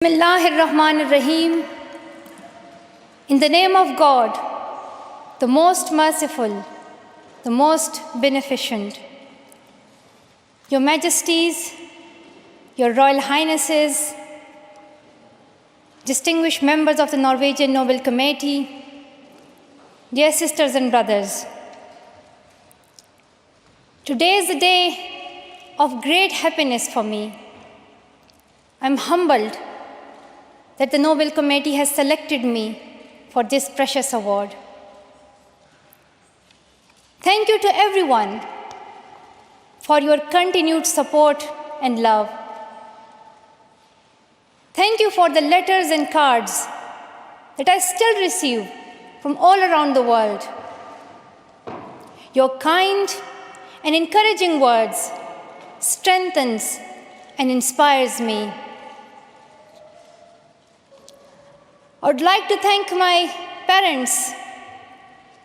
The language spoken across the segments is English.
Bismillahirrahmanirrahim. In the name of God, the most merciful, the most beneficent. Your Majesties, Your Royal Highnesses, distinguished members of the Norwegian Nobel Committee, dear sisters and brothers. Today is a day of great happiness for me. I'm humbled that the Nobel Committee has selected me for this precious award. Thank you to everyone for your continued support and love. Thank you for the letters and cards that I still receive from all around the world. Your kind and encouraging words strengthens and inspires me. I would like to thank my parents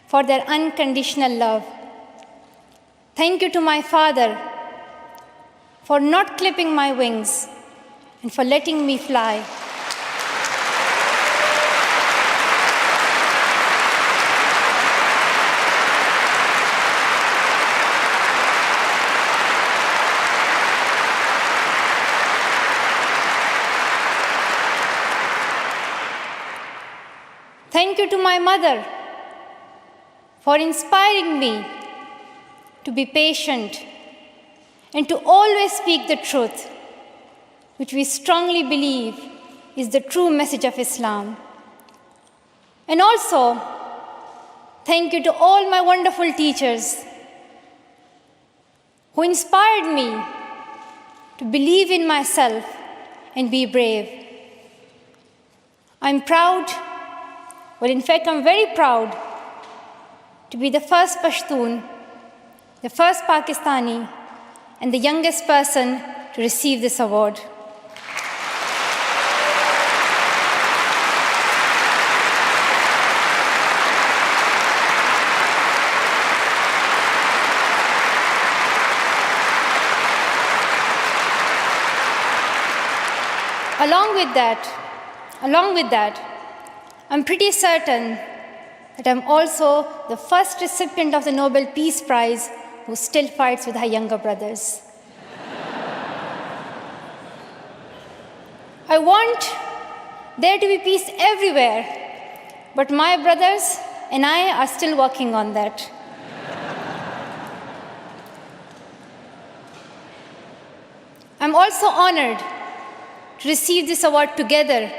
for their unconditional love. Thank you to my father for not clipping my wings and for letting me fly. Thank you to my mother for inspiring me to be patient and to always speak the truth, which we strongly believe is the true message of Islam. And also, thank you to all my wonderful teachers who inspired me to believe in myself and be brave. I'm proud. Well, in fact, I'm very proud to be the first Pashtun, the first Pakistani, and the youngest person to receive this award. Along with that, I'm pretty certain that I'm also the first recipient of the Nobel Peace Prize who still fights with her younger brothers. I want there to be peace everywhere, but my brothers and I are still working on that. I'm also honored to receive this award together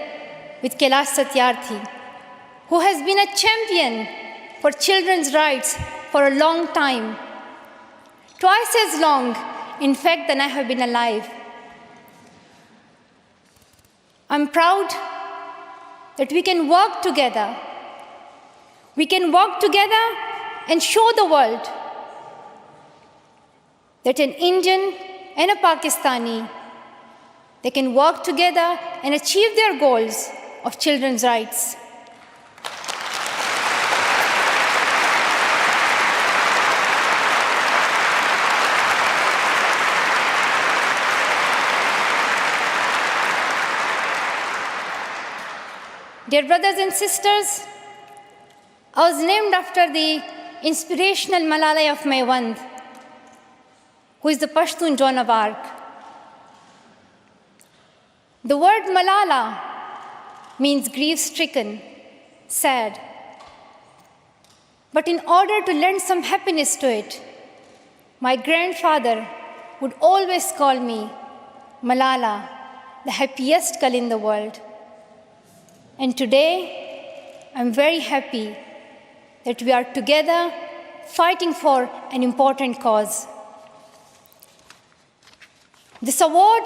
with Kailash Satyarthi, who has been a champion for children's rights for a long time, twice as long, in fact, than I have been alive. I'm proud that we can work together. We can work together and show the world that an Indian and a Pakistani, they can work together and achieve their goals of children's rights. Dear brothers and sisters, I was named after the inspirational Malala of Maiwand, who is the Pashtun Joan of Arc. The word Malala means grief-stricken, sad. But in order to lend some happiness to it, my grandfather would always call me Malala, the happiest girl in the world. And today, I'm very happy that we are together fighting for an important cause. This award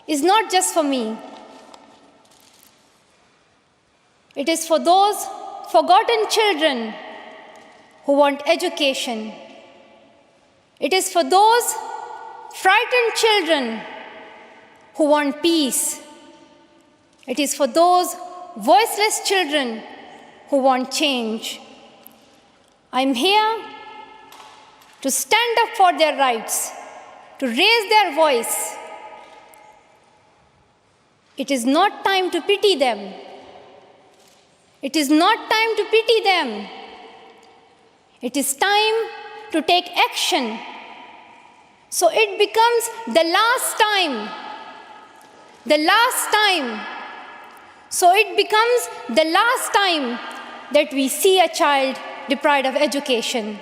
is not just for me. It is for those forgotten children who want education. It is for those frightened children who want peace. It is for those voiceless children who want change. I'm here to stand up for their rights, to raise their voice, It is not time to pity them. It is not time to pity them. It is time to take action. So it becomes the last time. The last time. So it becomes the last time that we see a child deprived of education.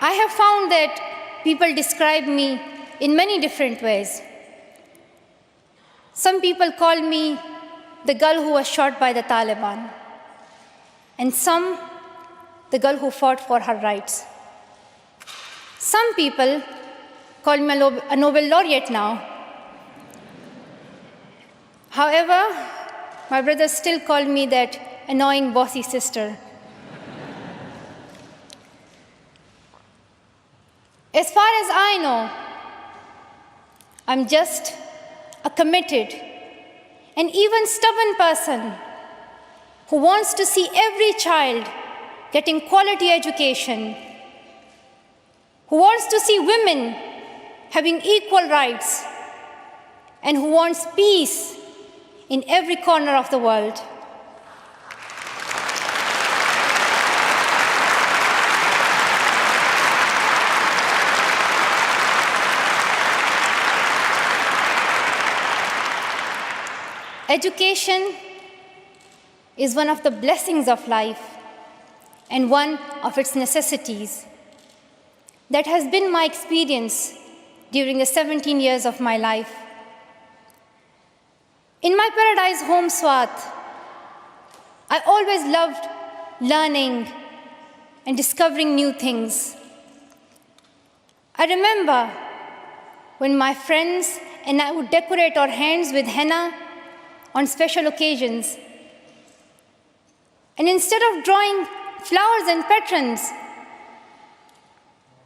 I have found that people describe me in many different ways. Some people call me the girl who was shot by the Taliban, and some the girl who fought for her rights. Some people call me a Nobel laureate now. However, my brothers still call me that annoying bossy sister. As far as I know, I'm just a committed and even stubborn person who wants to see every child getting quality education, who wants to see women having equal rights, and who wants peace in every corner of the world. Education is one of the blessings of life and one of its necessities. That has been my experience during the 17 years of my life. In my paradise home, Swat, I always loved learning and discovering new things. I remember when my friends and I would decorate our hands with henna on special occasions. And instead of drawing flowers and patterns,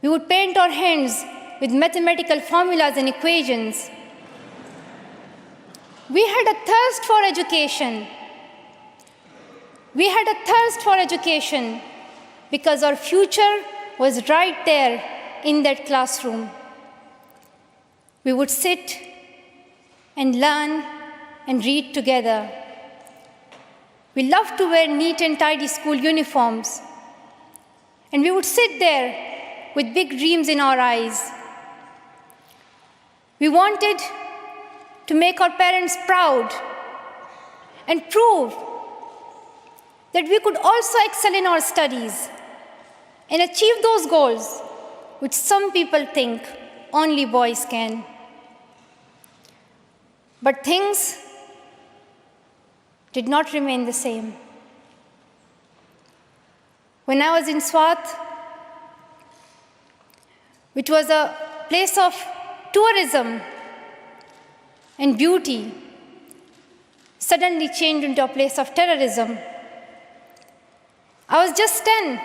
we would paint our hands with mathematical formulas and equations. We had a thirst for education. We had a thirst for education because our future was right there in that classroom. We would sit and learn and read together. We loved to wear neat and tidy school uniforms. And we would sit there with big dreams in our eyes. We wanted to make our parents proud and prove that we could also excel in our studies and achieve those goals which some people think only boys can. But things did not remain the same. When I was in Swat, which was a place of tourism and beauty, suddenly changed into a place of terrorism. I was just 10,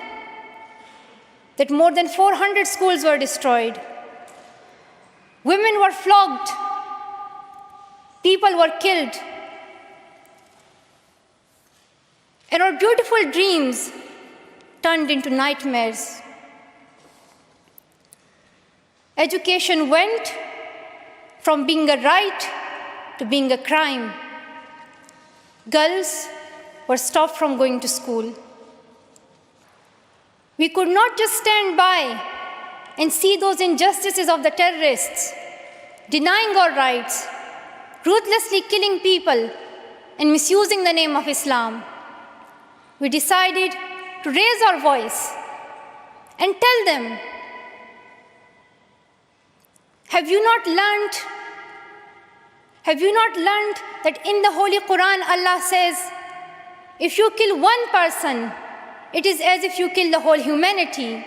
that more than 400 schools were destroyed. Women were flogged. People were killed. And our beautiful dreams turned into nightmares. Education went from being a right to being a crime. Girls were stopped from going to school. We could not just stand by and see those injustices of the terrorists, denying our rights, ruthlessly killing people, and misusing the name of Islam. We decided to raise our voice and tell them, have you not learned that in the Holy Quran Allah says, if you kill one person, it is as if you kill the whole humanity?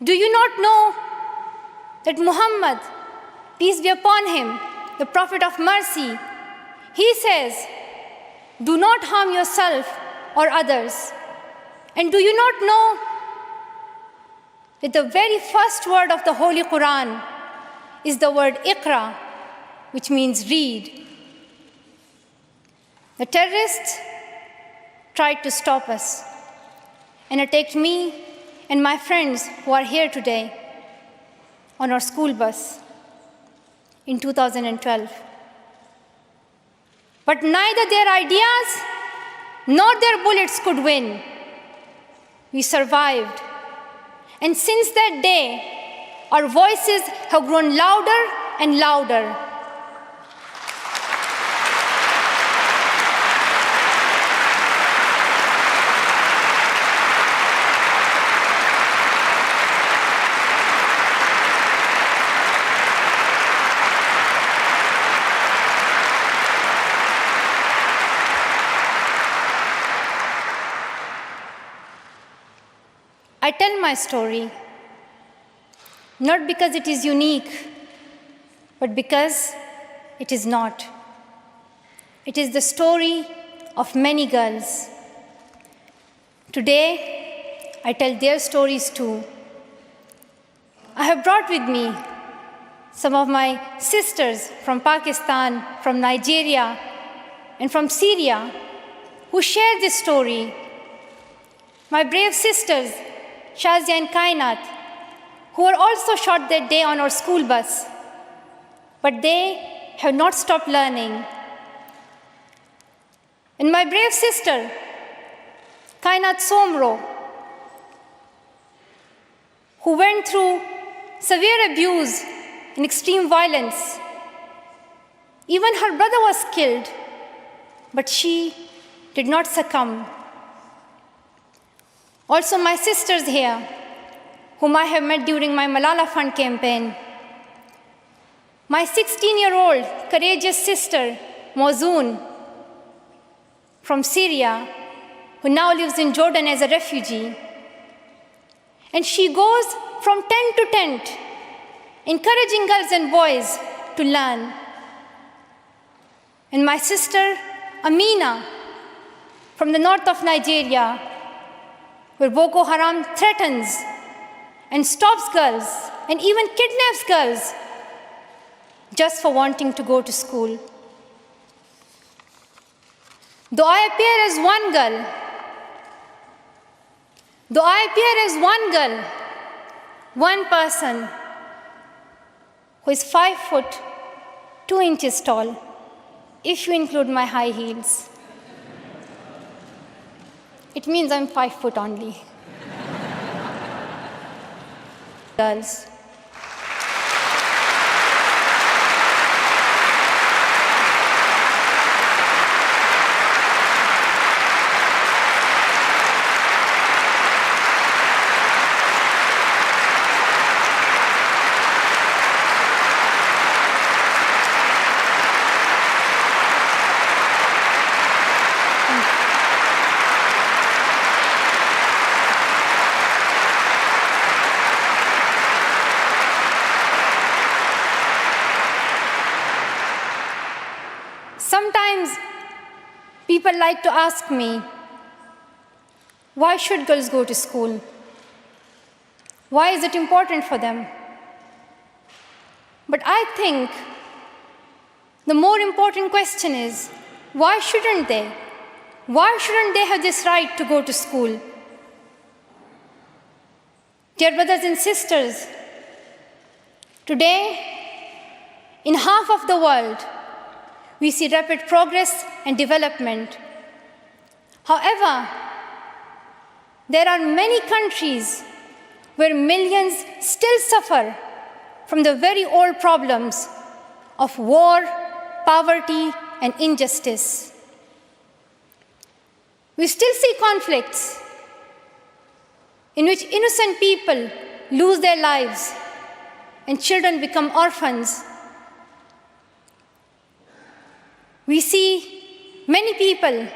Do you not know that Muhammad, peace be upon him, the Prophet of mercy, he says, do not harm yourself or others. And do you not know that the very first word of the Holy Quran is the word Iqra, which means read. The terrorists tried to stop us and attacked me and my friends who are here today on our school bus in 2012. But neither their ideas nor their bullets could win. We survived. And since that day, our voices have grown louder and louder. I tell my story not because it is unique, but because it is not. It is the story of many girls. Today, I tell their stories too. I have brought with me some of my sisters from Pakistan, from Nigeria, and from Syria who share this story. My brave sisters, Shazia and Kainat, who were also shot that day on our school bus. But they have not stopped learning. And my brave sister, Kainat Somro, who went through severe abuse and extreme violence. Even her brother was killed, but she did not succumb. Also, my sisters here, whom I have met during my Malala Fund campaign. My 16-year-old courageous sister, Mozoon, from Syria, who now lives in Jordan as a refugee. And she goes from tent to tent, encouraging girls and boys to learn. And my sister, Amina, from the north of Nigeria, where Boko Haram threatens and stops girls and even kidnaps girls just for wanting to go to school. Though I appear as one girl, one person who is 5 foot 2 inches tall, if you include my high heels, it means I'm 5 foot only. Girls. Sometimes people like to ask me, why should girls go to school? Why is it important for them? But I think the more important question is, why shouldn't they? Why shouldn't they have this right to go to school? Dear brothers and sisters, today, in half of the world, we see rapid progress and development. However, there are many countries where millions still suffer from the very old problems of war, poverty, and injustice. We still see conflicts in which innocent people lose their lives and children become orphans. We see many people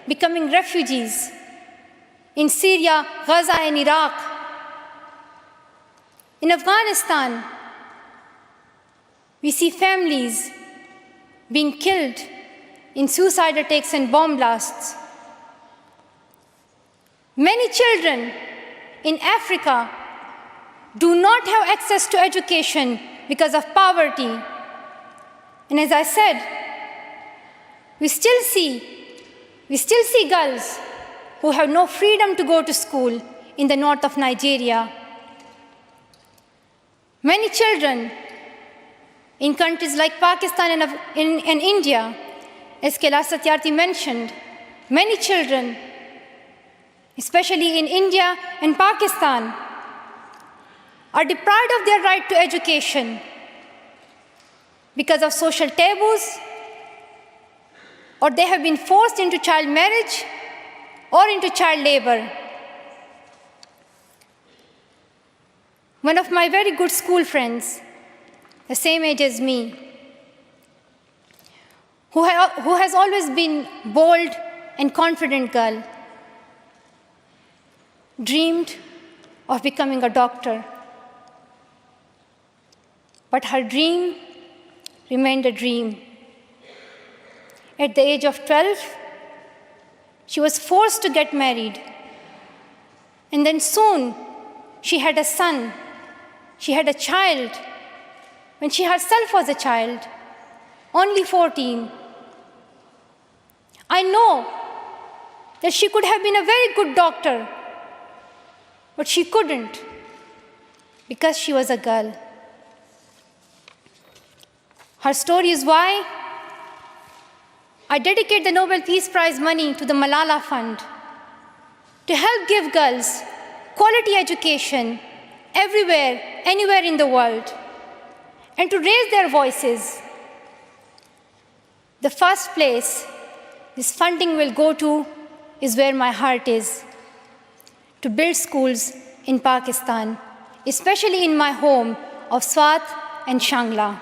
becoming refugees in Syria, Gaza, and Iraq. In Afghanistan, we see families being killed in suicide attacks and bomb blasts. Many children in Africa do not have access to education because of poverty. And as I said, we still see girls who have no freedom to go to school in the north of Nigeria. Many children in countries like Pakistan and India, as Kailash Satyarthi mentioned, many children, especially in India and Pakistan, are deprived of their right to education because of social taboos, or they have been forced into child marriage or into child labor. One of my very good school friends, the same age as me, who has always been bold and confident girl, dreamed of becoming a doctor. But her dream remained a dream. At the age of 12, she was forced to get married. And then soon, she had a son. She had a child when she herself was a child, only 14. I know that she could have been a very good doctor, but she couldn't because she was a girl. Her story is why I dedicate the Nobel Peace Prize money to the Malala Fund to help give girls quality education everywhere, anywhere in the world, and to raise their voices. The first place this funding will go to is where my heart is, to build schools in Pakistan, especially in my home of Swat and Shangla.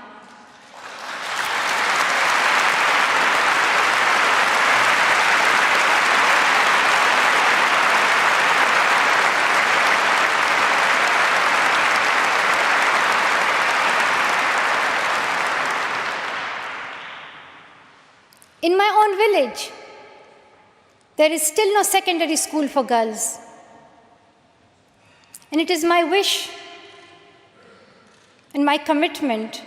In my own village, there is still no secondary school for girls. And it is my wish and my commitment,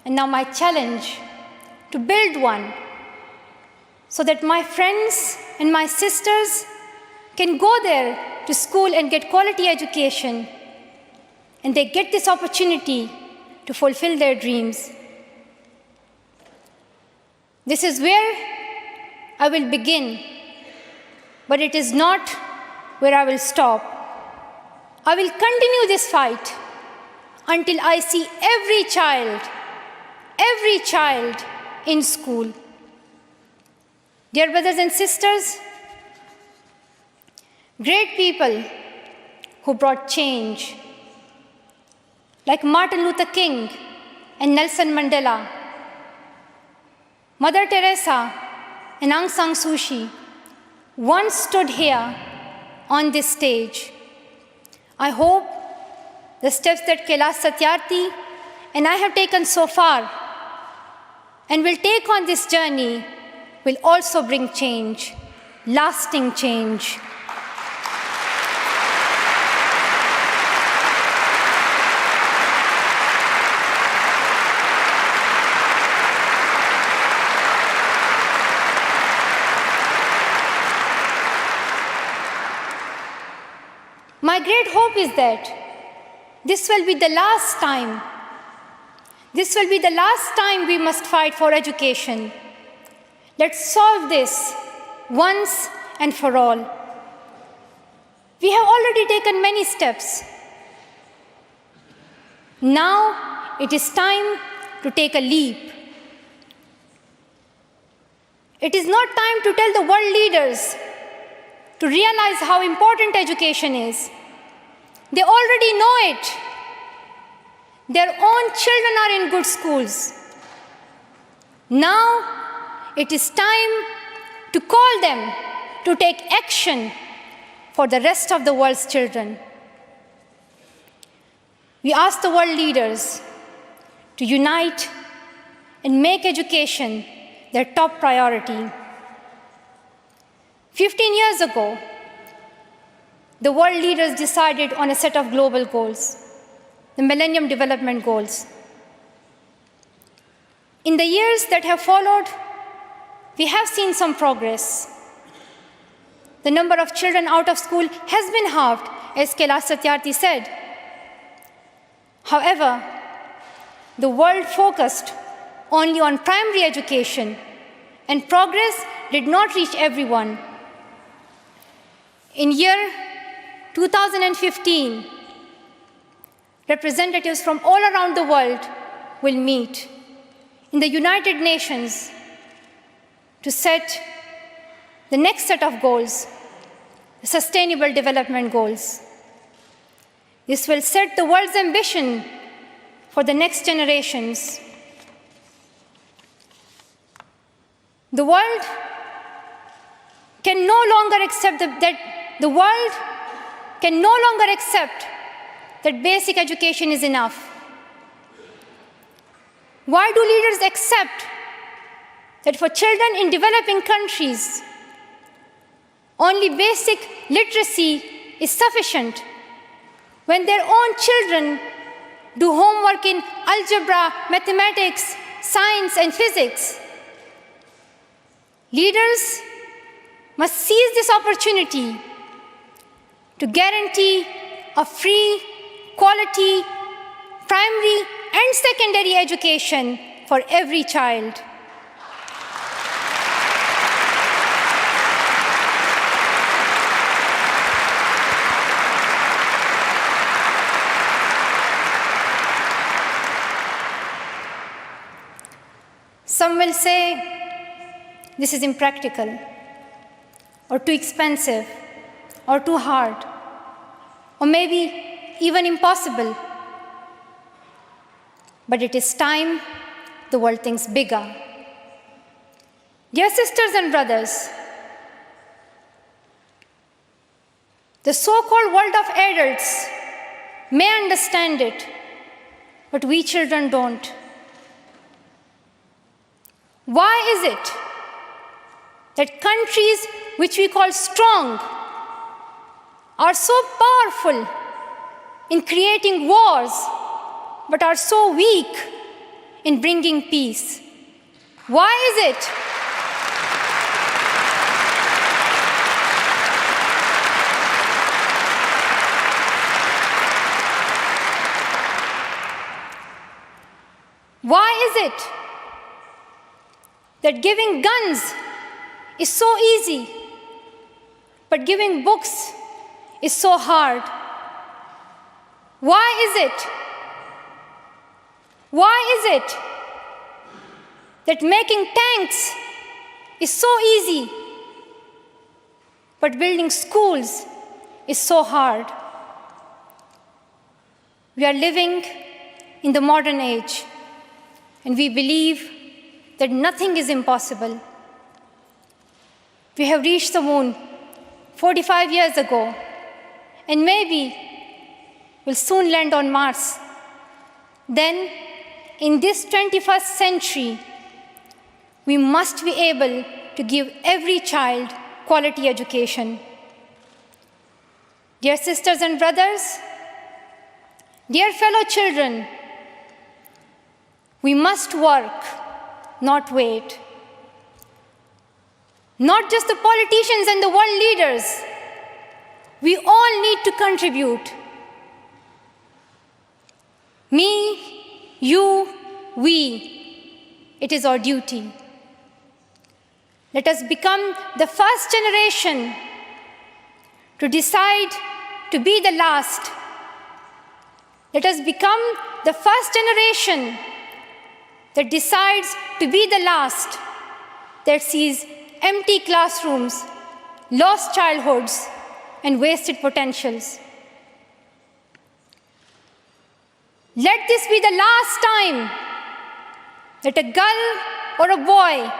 and now my challenge, to build one so that my friends and my sisters can go there to school and get quality education, and they get this opportunity to fulfill their dreams. This is where I will begin, but it is not where I will stop. I will continue this fight until I see every child in school. Dear brothers and sisters, great people who brought change, like Martin Luther King and Nelson Mandela, Mother Teresa and Aung San Suu Kyi, once stood here on this stage. I hope the steps that Kailash Satyarthi and I have taken so far and will take on this journey will also bring change, lasting change. My great hope is that this will be the last time. This will be the last time we must fight for education. Let's solve this once and for all. We have already taken many steps. Now it is time to take a leap. It is not time to tell the world leaders to realize how important education is. They already know it. Their own children are in good schools. Now it is time to call them to take action for the rest of the world's children. We ask the world leaders to unite and make education their top priority. 15 years ago, the world leaders decided on a set of global goals, the Millennium Development Goals. In the years that have followed, we have seen some progress. The number of children out of school has been halved, as Kailash Satyarthi said. However, the world focused only on primary education, and progress did not reach everyone. In year 2015, representatives from all around the world will meet in the United Nations to set the next set of goals, the Sustainable Development Goals. This will set the world's ambition for the next generations. The world can no longer accept that basic education is enough. Why do leaders accept that for children in developing countries, only basic literacy is sufficient when their own children do homework in algebra, mathematics, science, and physics? Leaders must seize this opportunity to guarantee a free, quality, primary and secondary education for every child. Some will say this is impractical, or too expensive, or too hard, or maybe even impossible. But it is time the world thinks bigger. Dear sisters and brothers, the so-called world of adults may understand it, but we children don't. Why is it that countries which we call strong are so powerful in creating wars, but are so weak in bringing peace? Why is it? Why is it that giving guns is so easy, but giving books is so hard? Why is it? Why is it that making tanks is so easy, but building schools is so hard? We are living in the modern age, and we believe that nothing is impossible. We have reached the moon 45 years ago, and maybe we'll soon land on Mars. Then, in this 21st century, we must be able to give every child quality education. Dear sisters and brothers, dear fellow children, we must work, not wait. Not just the politicians and the world leaders. We all need to contribute. Me, you, we. It is our duty. Let us become the first generation to decide to be the last. Let us become the first generation that decides to be the last, that sees empty classrooms, lost childhoods, and wasted potentials. Let this be the last time that a girl or a boy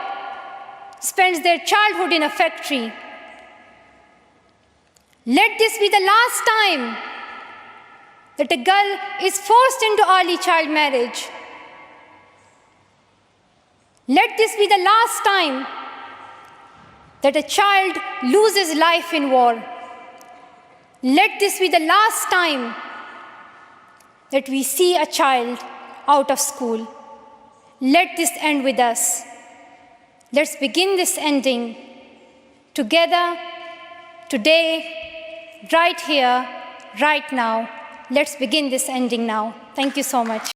spends their childhood in a factory. Let this be the last time that a girl is forced into early child marriage. Let this be the last time that a child loses life in war. Let this be the last time that we see a child out of school. let this end with us. Let's begin this ending together, today, right here, right now. Let's begin this ending now. Thank you so much.